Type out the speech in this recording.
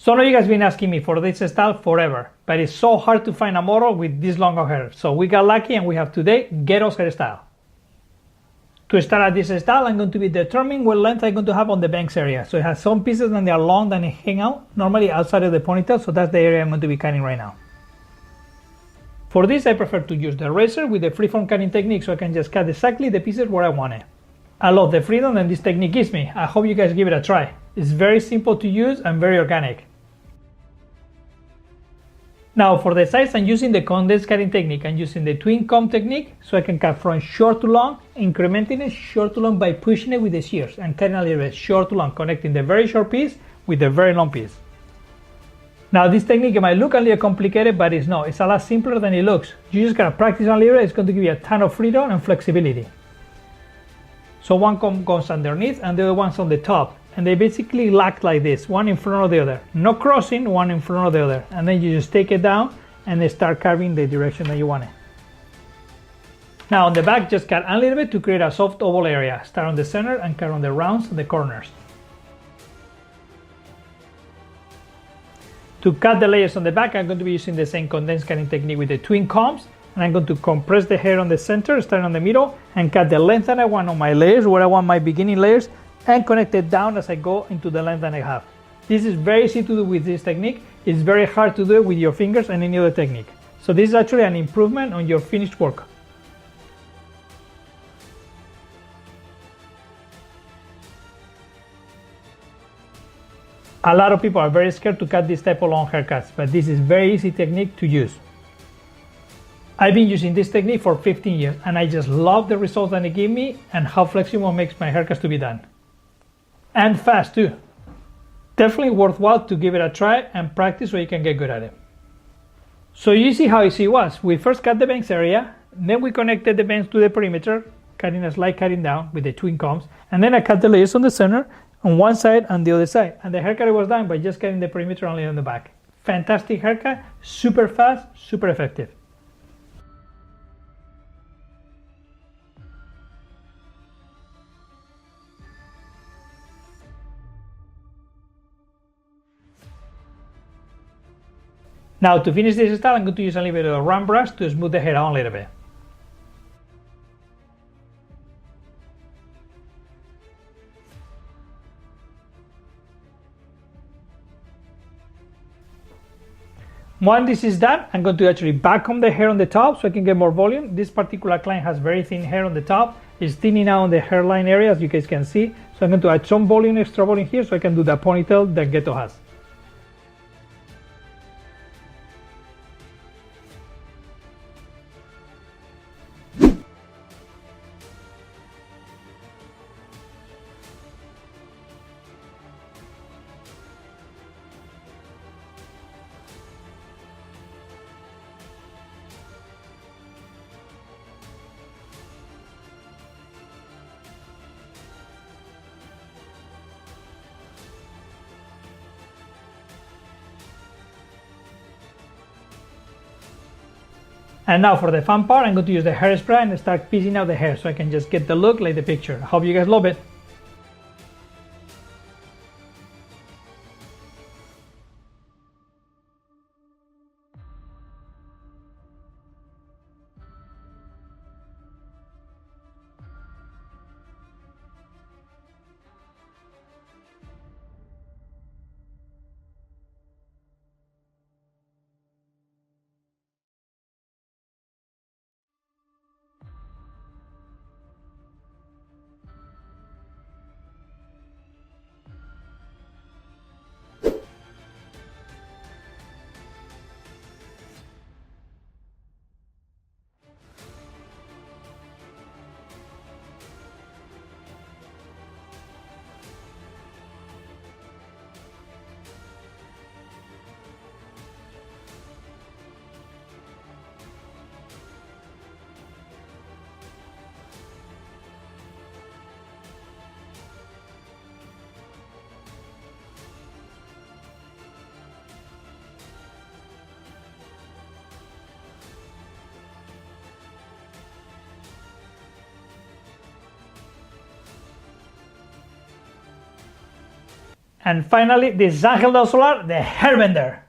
Some of you guys been asking me for this style forever, but it's so hard to find a model with this long of hair. So we got lucky and we have today Geto's hairstyle. To start at this style, I'm going to be determining what length I'm going to have on the bangs area. So it has some pieces that they are long that they hang out, normally outside of the ponytail, so that's the area I'm going to be cutting right now. For this, I prefer to use the razor with the freeform cutting technique so I can just cut exactly the pieces where I want it. I love the freedom that this technique gives me. I hope you guys give it a try. It's very simple to use and very organic. Now for the sides, I'm using the condensed cutting technique. I'm using the twin comb technique so I can cut from short to long, incrementing it short to long by pushing it with the shears and cutting a little bit short to long, connecting the very short piece with the very long piece. Now this technique might look a little complicated, but it's not. It's a lot simpler than it looks. You just gotta practice a little. It's going to give you a ton of freedom and flexibility. So one comb goes underneath and the other one's on the top. And they basically lock like this, one in front of the other. No crossing, one in front of the other. And then you just take it down and then start carving the direction that you want it. Now on the back, just cut a little bit to create a soft oval area. Start on the center and cut on the rounds and the corners. To cut the layers on the back, I'm going to be using the same condensed cutting technique with the twin combs. And I'm going to compress the hair on the center, starting on the middle, and cut the length that I want on my layers, where I want my beginning layers, and connect it down as I go into the length that I have. This is very easy to do with this technique. It's very hard to do it with your fingers and any other technique. So this is actually an improvement on your finished work. A lot of people are very scared to cut this type of long haircuts, but this is very easy technique to use. I've been using this technique for 15 years and I just love the results that it gives me and how flexible it makes my haircuts to be done. And fast too. Definitely worthwhile to give it a try and practice so you can get good at it. So you see how easy it was. We first cut the bangs area, then we connected the bangs to the perimeter, cutting a slight cutting down with the twin combs, and then I cut the layers on the center, on one side and the other side. And the haircut was done by just cutting the perimeter only on the back. Fantastic haircut, super fast, super effective. Now to finish this style, I'm going to use a little bit of a round brush to smooth the hair out a little bit. When this is done, I'm going to actually backcomb the hair on the top so I can get more volume. This particular client has very thin hair on the top. It's thinning out on the hairline area, as you guys can see. So I'm going to add some volume, extra volume here so I can do the ponytail that Geto has. And now for the fun part, I'm going to use the hairspray and start piecing out the hair so I can just get the look like the picture. I hope you guys love it. And finally, this is Angel del Solar, the hairbender.